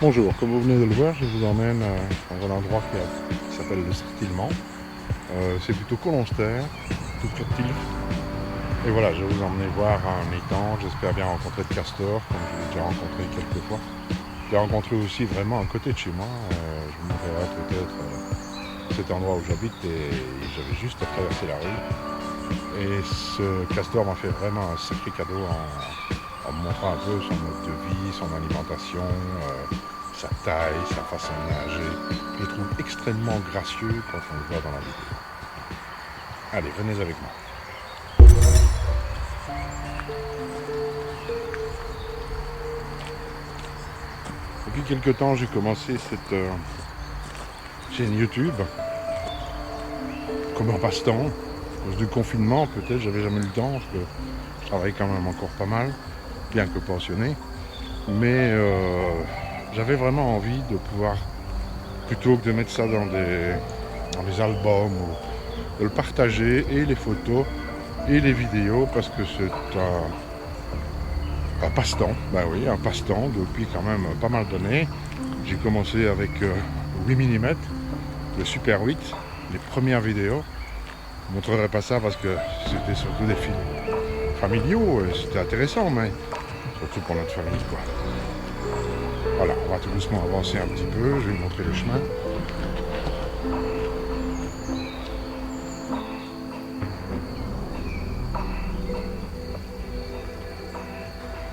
Bonjour, comme vous venez de le voir, je vous emmène dans un endroit qui s'appelle le Sertillement. C'est plutôt Collonges-Terre, tout près de Tilf. Et voilà, je vais vous emmener voir un étang. J'espère bien rencontrer de castors, comme je l'ai déjà rencontré quelques fois. J'ai rencontré aussi vraiment à côté de chez moi. Je vous montrerai peut-être cet endroit où j'habite et j'avais juste à traverser la rue. Et ce castor m'a fait vraiment un sacré cadeau en me montrant un peu son mode de vie, son alimentation, sa taille, sa façon de nager. Je le trouve extrêmement gracieux quand on le voit dans la vidéo. Allez, venez avec moi. Depuis quelques temps, j'ai commencé cette chaîne YouTube comme un passe-temps. À cause du confinement, peut-être, j'avais jamais eu le temps parce que je travaille quand même encore pas mal, bien que pensionné. Mais j'avais vraiment envie de pouvoir, plutôt que de mettre ça dans des albums, ou de le partager, et les photos et les vidéos, parce que c'est un passe-temps. Ben oui, un passe-temps depuis quand même pas mal d'années. J'ai commencé avec 8 mm, le Super 8, les premières vidéos. Je ne montrerai pas ça parce que c'était surtout des films familiaux, c'était intéressant, mais surtout pour notre famille, quoi. Voilà, on va tout doucement avancer un petit peu, je vais vous montrer le chemin.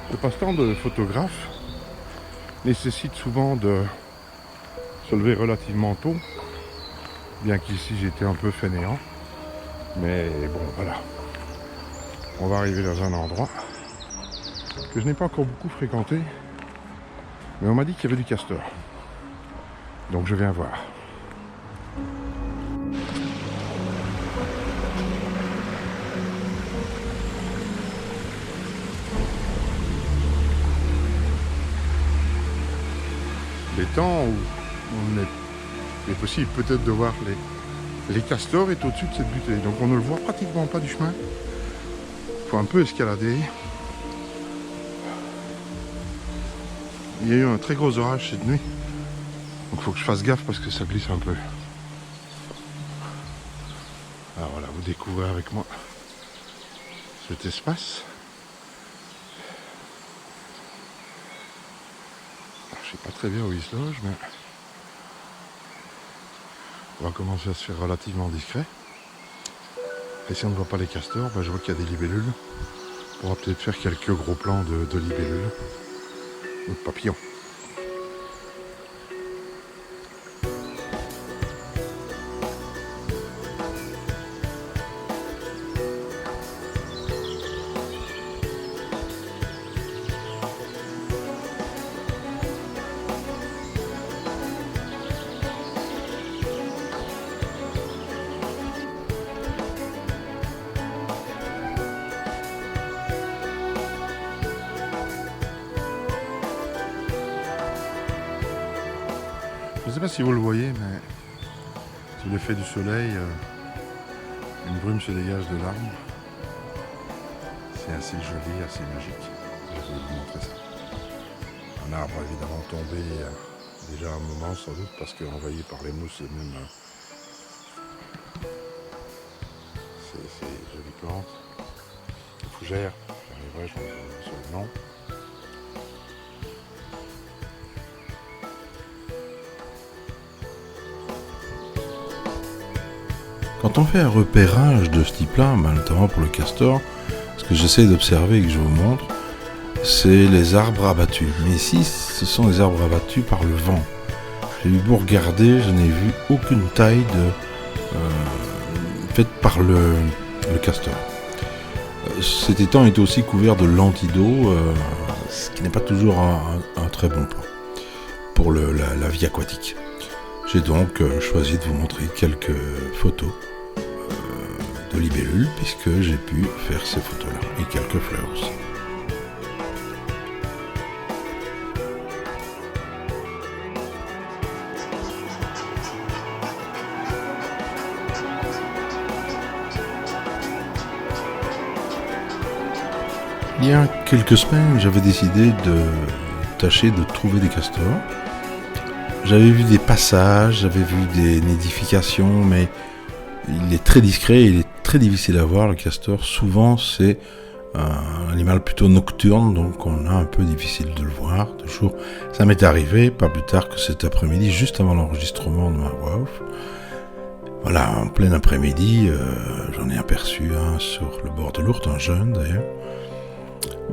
Le passe-temps de photographe nécessite souvent de se lever relativement tôt, bien qu'ici j'étais un peu fainéant. Mais bon, voilà. On va arriver dans un endroit que je n'ai pas encore beaucoup fréquenté, mais on m'a dit qu'il y avait du castor. Donc je viens voir. Les temps où il est possible peut-être de voir les castors est au-dessus de cette butée. Donc on ne le voit pratiquement pas du chemin. Il faut un peu escalader. Il y a eu un très gros orage cette nuit. Donc il faut que je fasse gaffe parce que ça glisse un peu. Alors voilà, vous découvrez avec moi cet espace. Je sais pas très bien où il se loge, mais on va commencer à se faire relativement discret. Et si on ne voit pas les castors, je vois qu'il y a des libellules. On pourra peut-être faire quelques gros plans de libellules ou de papillons. Je ne sais pas si vous le voyez, mais sous l'effet du soleil, une brume se dégage de l'arbre. C'est assez joli, assez magique. Je vais vous montrer ça. Un arbre évidemment tombé déjà un moment sans doute parce qu'envahi par les mousses et même ces jolies plantes. Les fougères, j'arriverai sur le nom. Quand on fait un repérage de ce type-là, notamment pour le castor, ce que j'essaie d'observer et que je vous montre, c'est les arbres abattus. Mais ici, ce sont des arbres abattus par le vent. J'ai eu beau regarder, je n'ai vu aucune taille faite par le castor. Cet étang est aussi couvert de lentilles d'eau, ce qui n'est pas toujours un très bon plan pour la vie aquatique. J'ai donc choisi de vous montrer quelques photos de libellules puisque j'ai pu faire ces photos-là et quelques fleurs aussi. Il y a quelques semaines, j'avais décidé de tâcher de trouver des castors J'avais vu des passages, j'avais vu des nidifications, mais il est très discret, il est très difficile à voir, le castor. Souvent, c'est un animal plutôt nocturne, donc on a un peu difficile de le voir. Toujours, ça m'est arrivé, pas plus tard que cet après-midi, juste avant l'enregistrement de ma voix off. Voilà, en plein après-midi, j'en ai aperçu un sur le bord de l'Ourthe, un jeune d'ailleurs.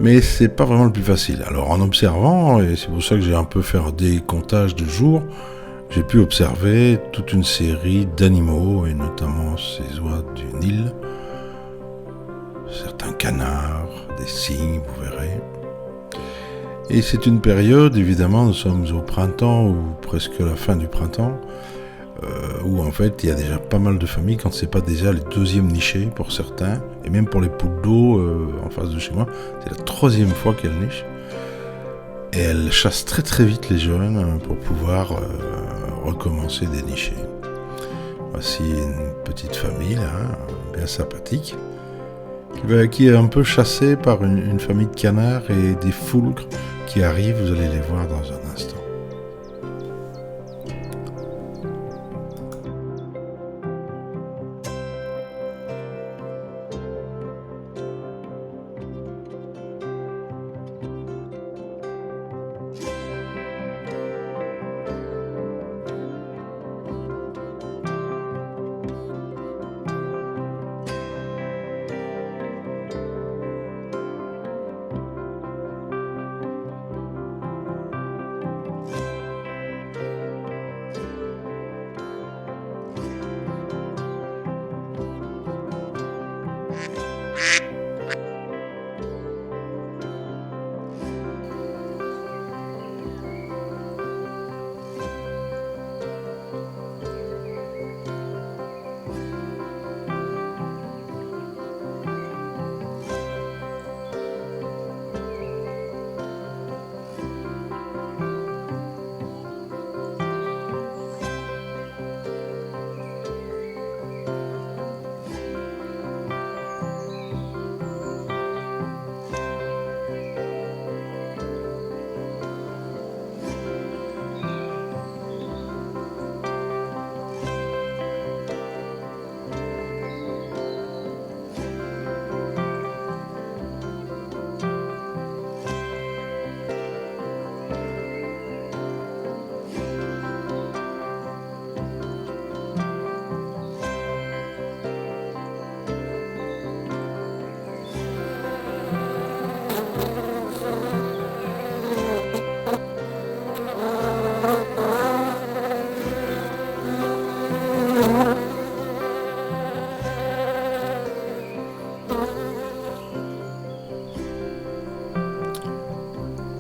Mais c'est pas vraiment le plus facile. Alors en observant, et c'est pour ça que j'ai un peu fait des comptages de jours, j'ai pu observer toute une série d'animaux, et notamment ces oies du Nil, certains canards, des cygnes, vous verrez. Et c'est une période, évidemment, nous sommes au printemps, ou presque à la fin du printemps, où en fait il y a déjà pas mal de familles, quand c'est pas déjà les deuxièmes nichés pour certains, et même pour les poules d'eau en face de chez moi, c'est la troisième fois qu'elles nichent. Et elles chassent très très vite les jeunes pour pouvoir recommencer des nichés. Voici une petite famille là, bien sympathique, qui est un peu chassée par une famille de canards et des foulques qui arrivent, vous allez les voir dans un instant.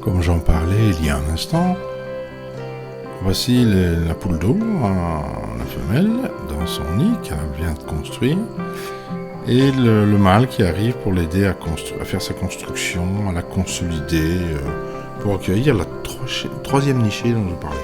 Comme j'en parlais il y a un instant, voici la poule d'eau, la femelle, dans son nid qu'elle vient de construire, et le mâle qui arrive pour l'aider à faire sa construction, à la consolider, pour accueillir la troisième nichée dont je parlais.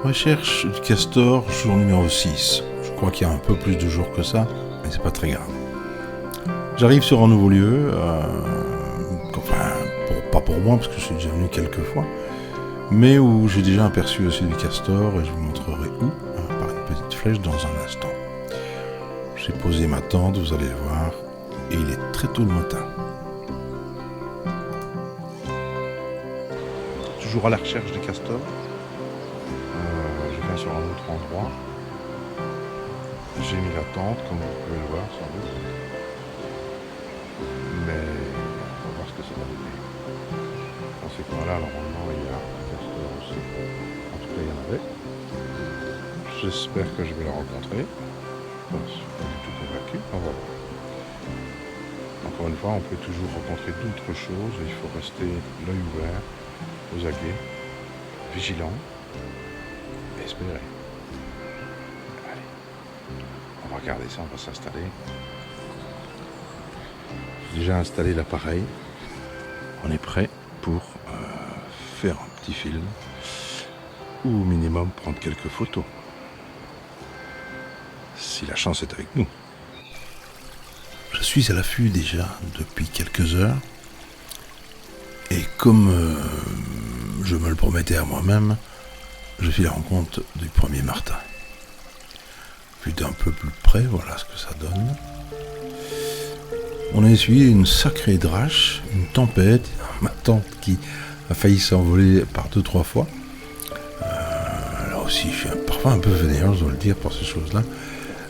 Recherche du castor, jour numéro 6. Je crois qu'il y a un peu plus de jours que ça, mais c'est pas très grave. J'arrive sur un nouveau lieu, pas pour moi, parce que je suis déjà venu quelques fois, mais où j'ai déjà aperçu aussi du castor, et je vous montrerai où, par une petite flèche dans un instant. J'ai posé ma tente, vous allez le voir, et il est très tôt le matin. Toujours à la recherche des castors. Je viens sur un autre endroit. J'ai mis la tente, comme vous pouvez le voir sans doute. Mais on va voir ce que ça va donner. Dans ces coins-là, normalement, il y a un castor aussi. En tout cas, il y en avait. J'espère que je vais la rencontrer. Enfin, je suis pas du tout convaincu. On va voir. Encore une fois, on peut toujours rencontrer d'autres choses. Il faut rester l'œil ouvert, aux aguets, vigilant. Espérer. Allez, on va regarder ça, on va s'installer. J'ai déjà installé l'appareil. On est prêt pour faire un petit film ou au minimum prendre quelques photos. si la chance est avec nous. Je suis à l'affût déjà depuis quelques heures. Et comme je me le promettais à moi-même, je fis la rencontre du premier martin. Puis d'un peu plus près, voilà ce que ça donne. On a essuyé une sacrée drache, une tempête, ma tente qui a failli s'envoler par 2-3 fois. Là aussi, je suis parfois un peu vénéreux, je dois le dire, pour ces choses-là.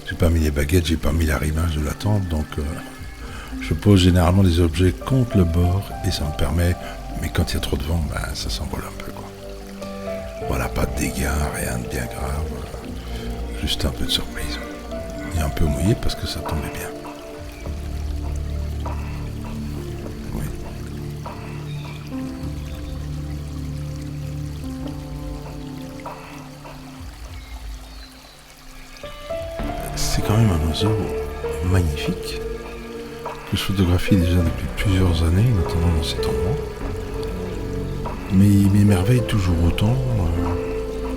J'ai pas mis les baguettes, j'ai pas mis l'arrimage de la tente, donc je pose généralement les objets contre le bord et ça me permet, mais quand il y a trop de vent, ça s'envole un peu, quoi. Voilà, pas de dégâts, rien de bien grave, juste un peu de surprise. Et un peu mouillé parce que ça tombait bien. Oui. C'est quand même un oiseau magnifique que je photographie déjà depuis plusieurs années, notamment dans cet endroit. Mais il m'émerveille toujours autant.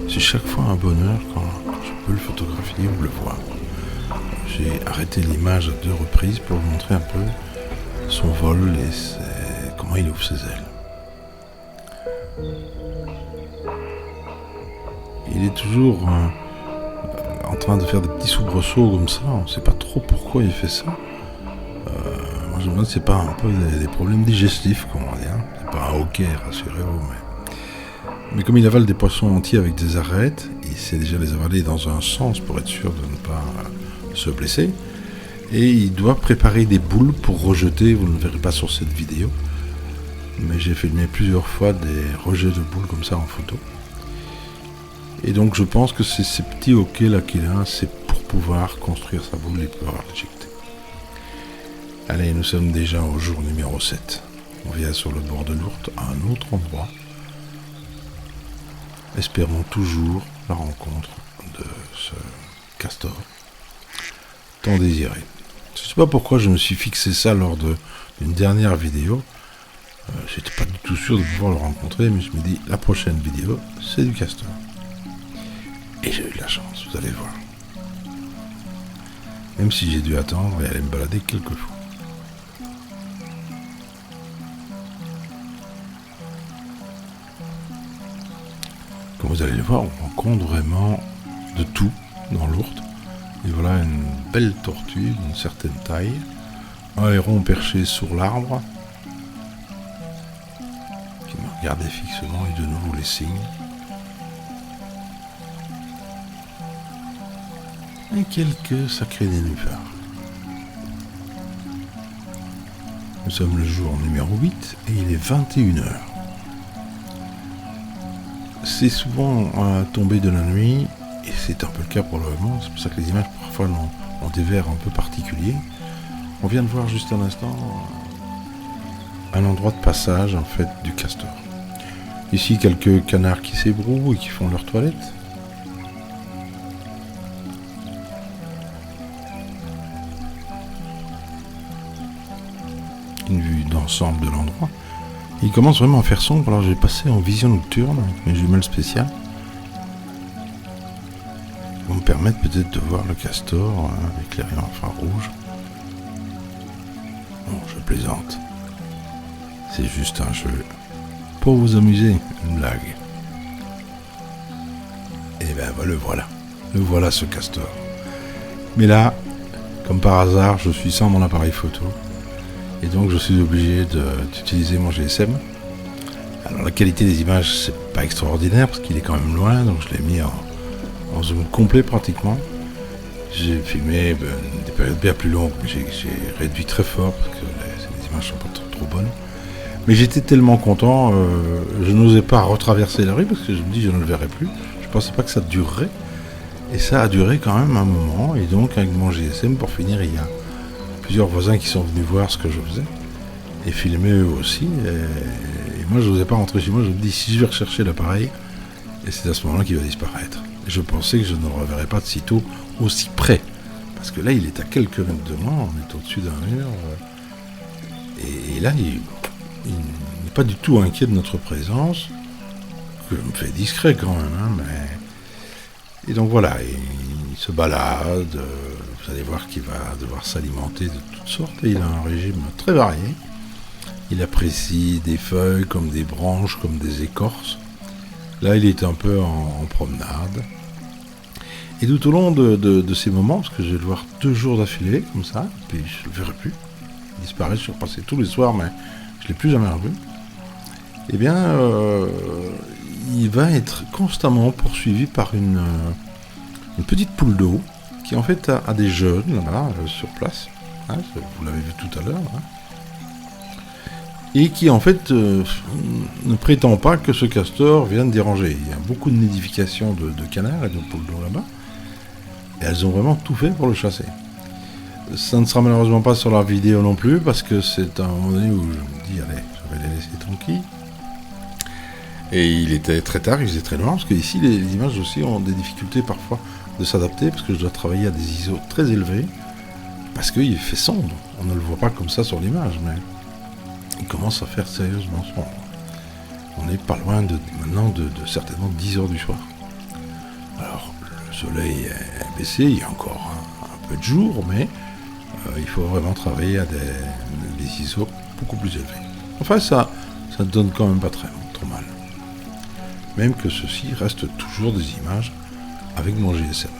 C'est chaque fois un bonheur quand je peux le photographier ou le voir. J'ai arrêté l'image à 2 reprises pour vous montrer un peu son vol et comment il ouvre ses ailes. Il est toujours en train de faire des petits soubresauts comme ça. On ne sait pas trop pourquoi il fait ça. Moi je me demande si c'est pas un peu des problèmes digestifs, comment dire. C'est pas un hockey, rassurez-vous, mais comme il avale des poissons entiers avec des arêtes, il sait déjà les avaler dans un sens pour être sûr de ne pas se blesser. Et il doit préparer des boules pour rejeter, vous ne le verrez pas sur cette vidéo, mais j'ai filmé plusieurs fois des rejets de boules comme ça en photo. Et donc je pense que c'est ces petits hoquets là qu'il a, c'est pour pouvoir construire sa boule et pouvoir l'éjecter. Allez, nous sommes déjà au jour numéro 7. On vient sur le bord de l'Ourthe, à un autre endroit. Espérons toujours la rencontre de ce castor tant désiré. Je ne sais pas pourquoi je me suis fixé ça lors d'une dernière vidéo. J'étais pas du tout sûr de pouvoir le rencontrer, mais je me dis, la prochaine vidéo, c'est du castor. Et j'ai eu de la chance, vous allez voir. Même si j'ai dû attendre et aller me balader quelques fois. Comme vous allez le voir, on rencontre vraiment de tout dans l'Ourthe. Et voilà une belle tortue d'une certaine taille, un héron perché sur l'arbre, qui me regardait fixement et de nouveau les signes. Et quelques sacrés nénuphars. Nous sommes le jour numéro 8 et il est 21h. C'est souvent à tomber de la nuit, et c'est un peu le cas pour le moment, c'est pour ça que les images parfois ont des verres un peu particuliers. On vient de voir juste un instant un endroit de passage en fait du castor. Ici quelques canards qui s'ébrouent et qui font leur toilette. Une vue d'ensemble de l'endroit. Il commence vraiment à faire sombre, alors j'ai passé en vision nocturne avec mes jumelles spéciales. Ils vont me permettre peut-être de voir le castor éclairé en infrarouge. Bon, je plaisante. C'est juste un jeu. Pour vous amuser, une blague. Et ben le voilà. Le voilà ce castor. Mais là, comme par hasard, je suis sans mon appareil photo. Et donc je suis obligé d'utiliser mon GSM. Alors la qualité des images c'est pas extraordinaire parce qu'il est quand même loin, donc je l'ai mis en zoom complet pratiquement. J'ai filmé des périodes bien plus longues, mais j'ai réduit très fort parce que les images sont pas trop bonnes. Mais j'étais tellement content, je n'osais pas retraverser la rue parce que je me dis je ne le verrai plus. Je pensais pas que ça durerait. Et ça a duré quand même un moment, et donc avec mon GSM, pour finir, il y a plusieurs voisins qui sont venus voir ce que je faisais et filmer eux aussi, et moi je n'osais pas rentrer chez moi. Je me dis si je vais rechercher l'appareil, et c'est à ce moment-là qu'il va disparaître. Et je pensais que je ne le reverrais pas de sitôt aussi près, parce que là il est à quelques mètres de moi, on est au-dessus d'un mur, et là il n'est pas du tout inquiet de notre présence, que je me fais discret quand même, mais... Et donc voilà, il se balade, Vous allez voir qu'il va devoir s'alimenter de toutes sortes et il a un régime très varié. Il apprécie des feuilles comme des branches, comme des écorces. Là, il est un peu en promenade. Et tout au long de ces moments, parce que je vais le voir 2 jours d'affilée, comme ça, puis je ne le verrai plus. Il disparaît, je suis repassé tous les soirs, mais je ne l'ai plus jamais revu. Eh bien, il va être constamment poursuivi par une petite poule d'eau qui en fait a des jeunes là-bas sur place. Hein, vous l'avez vu tout à l'heure. Hein, et qui en fait ne prétend pas que ce castor vienne déranger. Il y a beaucoup de nidification de canards et de poules d'eau là-bas. Et elles ont vraiment tout fait pour le chasser. Ça ne sera malheureusement pas sur la vidéo non plus, parce que c'est un moment donné où je me dis, allez, je vais les laisser tranquilles. Et il était très tard, il faisait très loin, parce que ici les images aussi ont des difficultés parfois de s'adapter, parce que je dois travailler à des ISO très élevés, parce qu'il fait sombre. On ne le voit pas comme ça sur l'image, mais il commence à faire sérieusement sombre. On n'est pas loin maintenant de certainement 10 heures du soir. Alors, le soleil est baissé, il y a encore un peu de jour, mais il faut vraiment travailler à des ISO beaucoup plus élevés. Enfin, ça ne donne quand même pas trop mal. Même que ceci reste toujours des images avec mon GSM.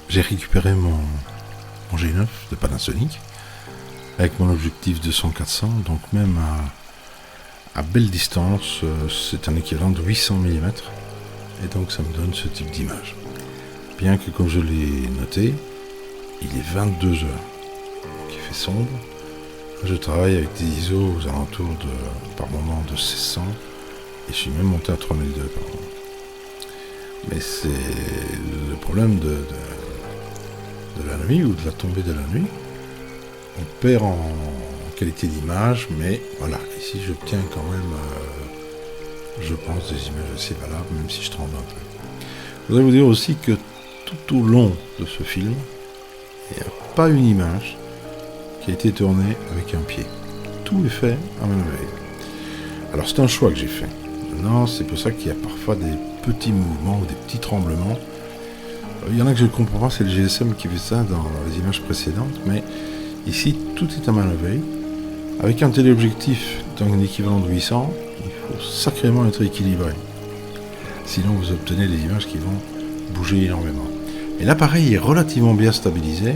J'ai récupéré mon G9 de Panasonic avec mon objectif de 100-400, donc même à belle distance, c'est un équivalent de 800 mm, et donc ça me donne ce type d'image. Bien que, comme je l'ai noté, il est 22 heures, donc il fait sombre. Je travaille avec des ISO aux alentours par moment de 1600, et je suis même monté à 3002 par moment. Mais c'est le problème de la nuit ou de la tombée de la nuit. On perd en qualité d'image, mais voilà, ici j'obtiens quand même, je pense, des images assez valables, même si je tremble un peu. Je voudrais vous dire aussi que tout au long de ce film, il n'y a pas une image qui a été tournée avec un pied. Tout est fait à main levée. Alors c'est un choix que j'ai fait. Maintenant, c'est pour ça qu'il y a parfois des petits mouvements ou des petits tremblements. Il y en a que je ne comprends pas, c'est le GSM qui fait ça dans les images précédentes, mais ici tout est à main levée. Avec un téléobjectif d'un équivalent de 800, il faut sacrément être équilibré. Sinon vous obtenez des images qui vont bouger énormément. Mais l'appareil est relativement bien stabilisé,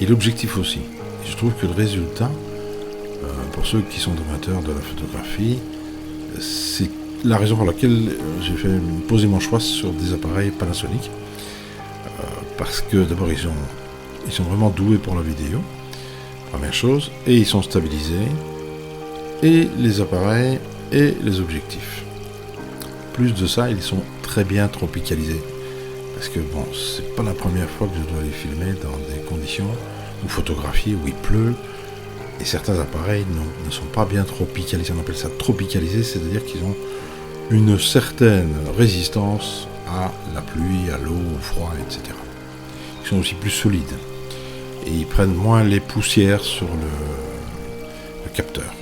et l'objectif aussi. Et je trouve que le résultat, pour ceux qui sont amateurs de la photographie, c'est la raison pour laquelle j'ai fait poser mon choix sur des appareils Panasonic. Parce que d'abord ils sont vraiment doués pour la vidéo, première chose, et ils sont stabilisés, et les appareils et les objectifs. Plus de ça, ils sont très bien tropicalisés. Parce que bon, c'est pas la première fois que je dois les filmer dans des conditions ou photographier où il pleut, et certains appareils ne sont pas bien tropicalisés. On appelle ça tropicalisé, c'est-à-dire qu'ils ont une certaine résistance à la pluie, à l'eau, au froid, etc. Ils sont aussi plus solides et ils prennent moins les poussières sur le capteur.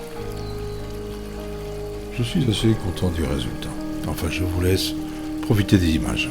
Je suis assez content du résultat. Enfin, je vous laisse profiter des images.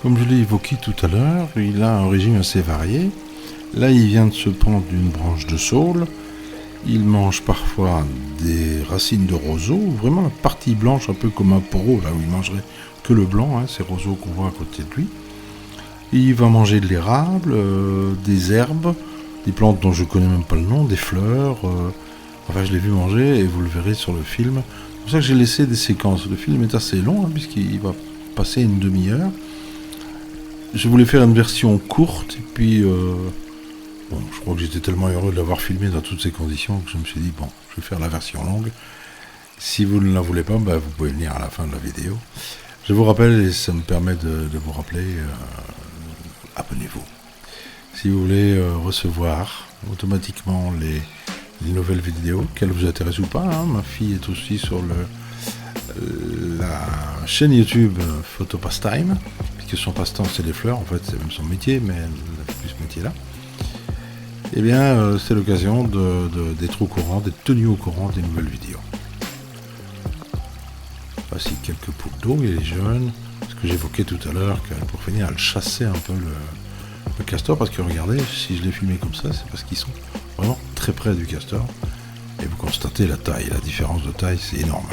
Comme je l'ai évoqué tout à l'heure, il a un régime assez varié. Là, il vient de se prendre une branche de saule. Il mange parfois des racines de roseau, vraiment la partie blanche, un peu comme un poro, là où il mangerait que le blanc, ces roseaux qu'on voit à côté de lui. Il va manger de l'érable, des herbes, des plantes dont je connais même pas le nom, des fleurs. Enfin, je l'ai vu manger et vous le verrez sur le film. C'est pour ça que j'ai laissé des séquences. Le film est assez long, puisqu'il va passer une demi-heure. Je voulais faire une version courte, et puis je crois que j'étais tellement heureux de l'avoir filmé dans toutes ces conditions que je me suis dit, bon, je vais faire la version longue. Si vous ne la voulez pas, vous pouvez venir à la fin de la vidéo. Je vous rappelle, et ça me permet de vous rappeler, abonnez-vous. Si vous voulez recevoir automatiquement les nouvelles vidéos, qu'elles vous intéressent ou pas, ma fille est aussi sur la chaîne YouTube Photo Pastime, puisque son passe-temps c'est les fleurs, en fait c'est même son métier, mais elle a plus ce métier-là. Eh bien, c'est l'occasion d'être au courant, d'être tenu au courant des nouvelles vidéos. Voici quelques poules d'eau, et les jeunes, ce que j'évoquais tout à l'heure, pour finir, elle chassait un peu le castor, parce que regardez, si je l'ai filmé comme ça, c'est parce qu'ils sont vraiment très près du castor, et vous constatez la taille, la différence de taille, c'est énorme.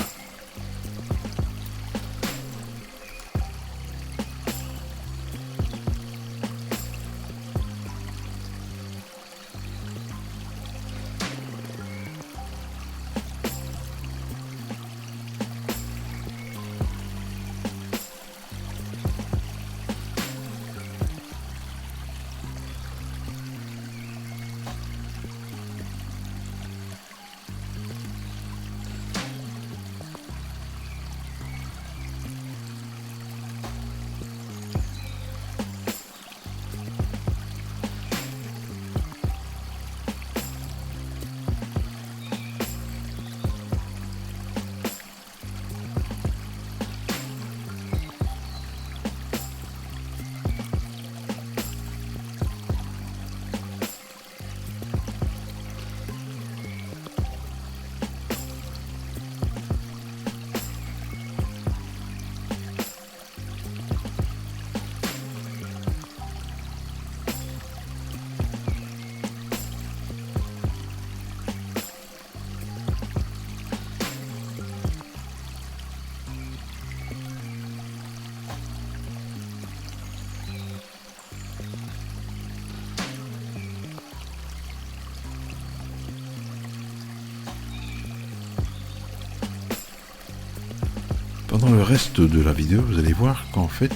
Pendant le reste de la vidéo, vous allez voir qu'en fait,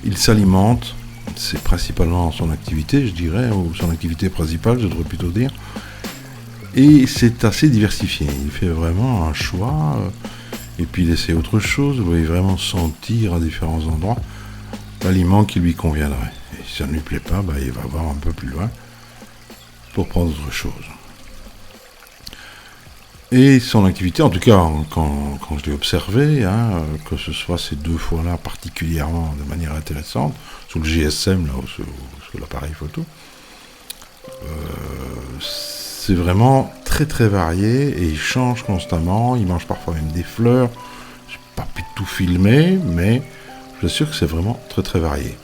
il s'alimente, c'est principalement son activité, je dirais, ou son activité principale, je devrais plutôt dire, et c'est assez diversifié. Il fait vraiment un choix, et puis il essaie autre chose, vous pouvez vraiment sentir à différents endroits l'aliment qui lui conviendrait. Et si ça ne lui plaît pas, il va voir un peu plus loin pour prendre autre chose. Et son activité, en tout cas quand je l'ai observé, que ce soit ces 2 fois-là particulièrement de manière intéressante, sur le GSM, là, sur l'appareil photo, c'est vraiment très très varié et il change constamment, il mange parfois même des fleurs. Je n'ai pas pu tout filmer, mais je suis sûr que c'est vraiment très très varié.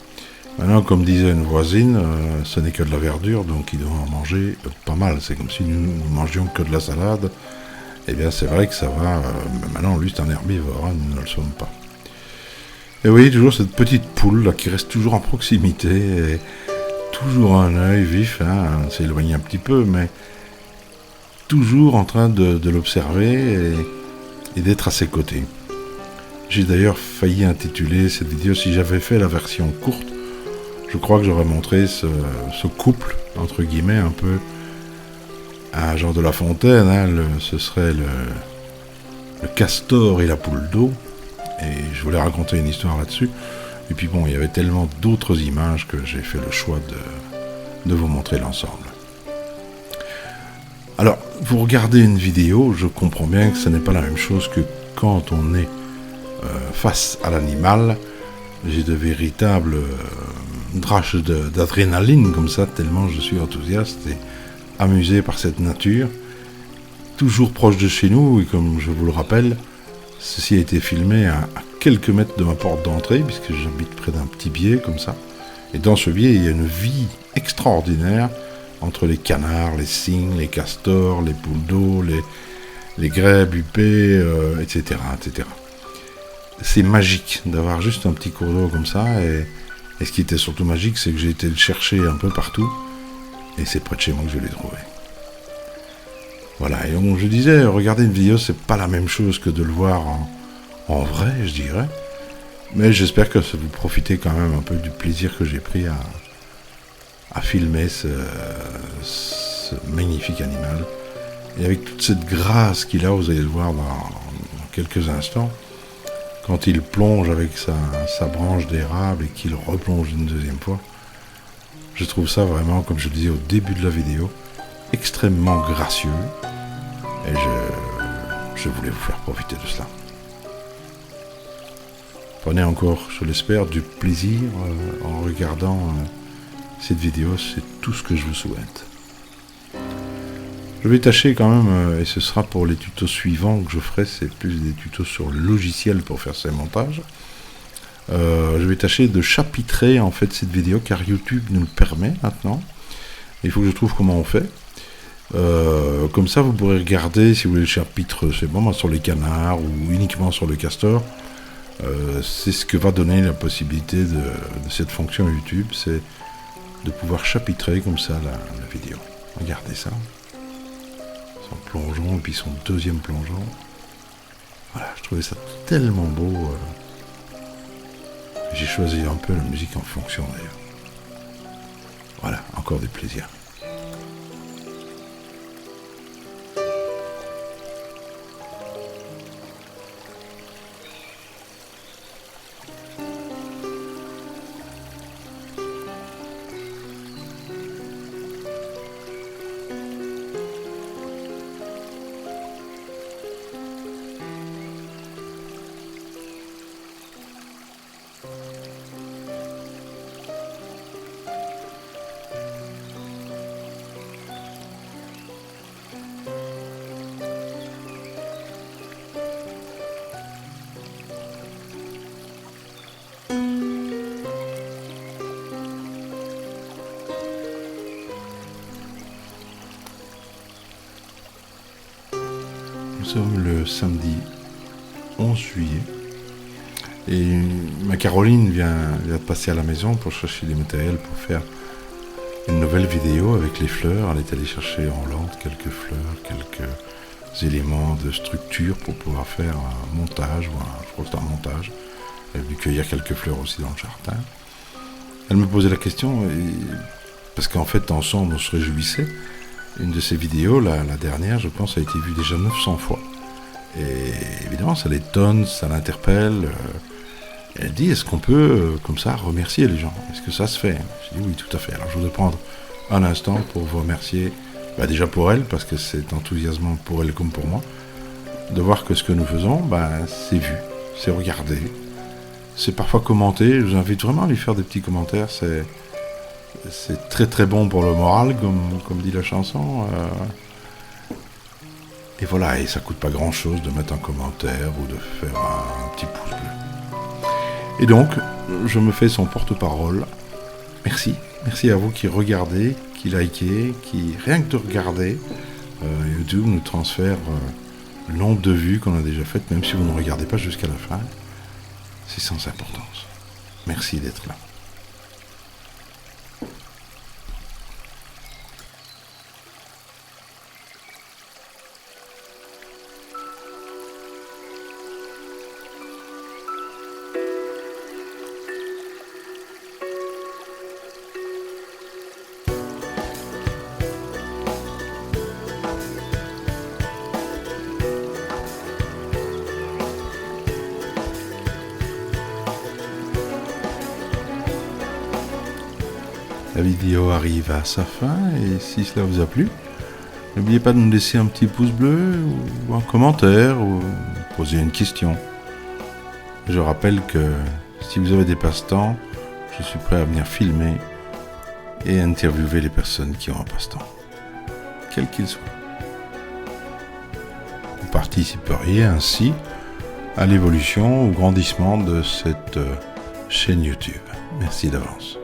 Maintenant, comme disait une voisine, ce n'est que de la verdure, donc il doit en manger pas mal. C'est comme si nous mangions que de la salade. Eh bien, c'est vrai que ça va. Maintenant, lui, c'est un herbivore, nous ne le sommes pas. Et oui, toujours cette petite poule là, qui reste toujours en proximité, et toujours un œil vif, s'éloigne un petit peu, mais toujours en train de l'observer et d'être à ses côtés. J'ai d'ailleurs failli intituler cette vidéo, si j'avais fait la version courte, je crois que j'aurais montré ce couple, entre guillemets, un peu à Jean de La Fontaine, ce serait le castor et la poule d'eau, et je voulais raconter une histoire là-dessus. Et puis bon, il y avait tellement d'autres images que j'ai fait le choix de vous montrer l'ensemble. Alors, vous regardez une vidéo, je comprends bien que ce n'est pas la même chose que quand on est face à l'animal. J'ai de véritables draches d'adrénaline comme ça, tellement je suis enthousiaste et amusé par cette nature, toujours proche de chez nous, et comme je vous le rappelle, ceci a été filmé à quelques mètres de ma porte d'entrée, puisque j'habite près d'un petit biais comme ça. Et dans ce biais, il y a une vie extraordinaire entre les canards, les cygnes, les castors, les poules d'eau, les grèbes huppées, etc., etc. C'est magique d'avoir juste un petit cours d'eau comme ça. Et ce qui était surtout magique, c'est que j'ai été le chercher un peu partout. Et c'est près de chez moi que je l'ai trouvé. Voilà, et donc je disais, regarder une vidéo, c'est pas la même chose que de le voir en vrai, je dirais. Mais j'espère que ça vous profitez quand même un peu du plaisir que j'ai pris à filmer ce magnifique animal. Et avec toute cette grâce qu'il a, vous allez le voir dans quelques instants, quand il plonge avec sa branche d'érable et qu'il replonge une deuxième fois. Je trouve ça vraiment, comme je le disais au début de la vidéo, extrêmement gracieux. Et je voulais vous faire profiter de cela. Prenez encore, je l'espère, du plaisir en regardant cette vidéo. C'est tout ce que je vous souhaite. Je vais tâcher quand même, et ce sera pour les tutos suivants que je ferai, c'est plus des tutos sur le logiciel pour faire ces montages. Je vais tâcher de chapitrer en fait cette vidéo, car YouTube nous le permet maintenant. Il faut que je trouve comment on fait. Comme ça, vous pourrez regarder, si vous voulez le chapitre, c'est bon, sur les canards ou uniquement sur le castor. C'est ce que va donner la possibilité de cette fonction YouTube, c'est de pouvoir chapitrer comme ça la vidéo. Regardez ça. Son plongeon et puis son deuxième plongeon. Voilà, je trouvais ça tellement beau. J'ai choisi un peu la musique en fonction d'ailleurs. Voilà, encore des plaisirs. Nous sommes le samedi 11 juillet et ma Caroline vient de passer à la maison pour chercher du matériel pour faire une nouvelle vidéo avec les fleurs. Elle est allée chercher en Hollande quelques fleurs, quelques éléments de structure pour pouvoir faire un montage, je crois que c'est un montage. Elle a dû cueillir quelques fleurs aussi dans le jardin. Elle me posait la question, parce qu'en fait ensemble on se réjouissait. Une de ces vidéos, la dernière, je pense, a été vue déjà 900 fois. Et évidemment, ça l'étonne, ça l'interpelle. Elle dit, est-ce qu'on peut, comme ça, remercier les gens? Est-ce que ça se fait? Je dis oui, tout à fait. Alors je voudrais prendre un instant pour vous remercier, déjà pour elle, parce que c'est enthousiasmant pour elle comme pour moi, de voir que ce que nous faisons, c'est vu, c'est regardé, c'est parfois commenté. Je vous invite vraiment à lui faire des petits commentaires, c'est très très bon pour le moral, comme dit la chanson. Et voilà, et ça coûte pas grand chose de mettre un commentaire ou de faire un petit pouce bleu. Et donc, je me fais son porte-parole. Merci à vous qui regardez, qui likez, qui rien que de regarder. YouTube nous transfère le nombre de vues qu'on a déjà faites, même si vous ne regardez pas jusqu'à la fin. C'est sans importance. Merci d'être là. La vidéo arrive à sa fin et si cela vous a plu, n'oubliez pas de nous laisser un petit pouce bleu ou un commentaire ou poser une question. Je rappelle que si vous avez des passe-temps, je suis prêt à venir filmer et interviewer les personnes qui ont un passe-temps, quel qu'il soit. Vous participeriez ainsi à l'évolution, au grandissement de cette chaîne YouTube. Merci d'avance.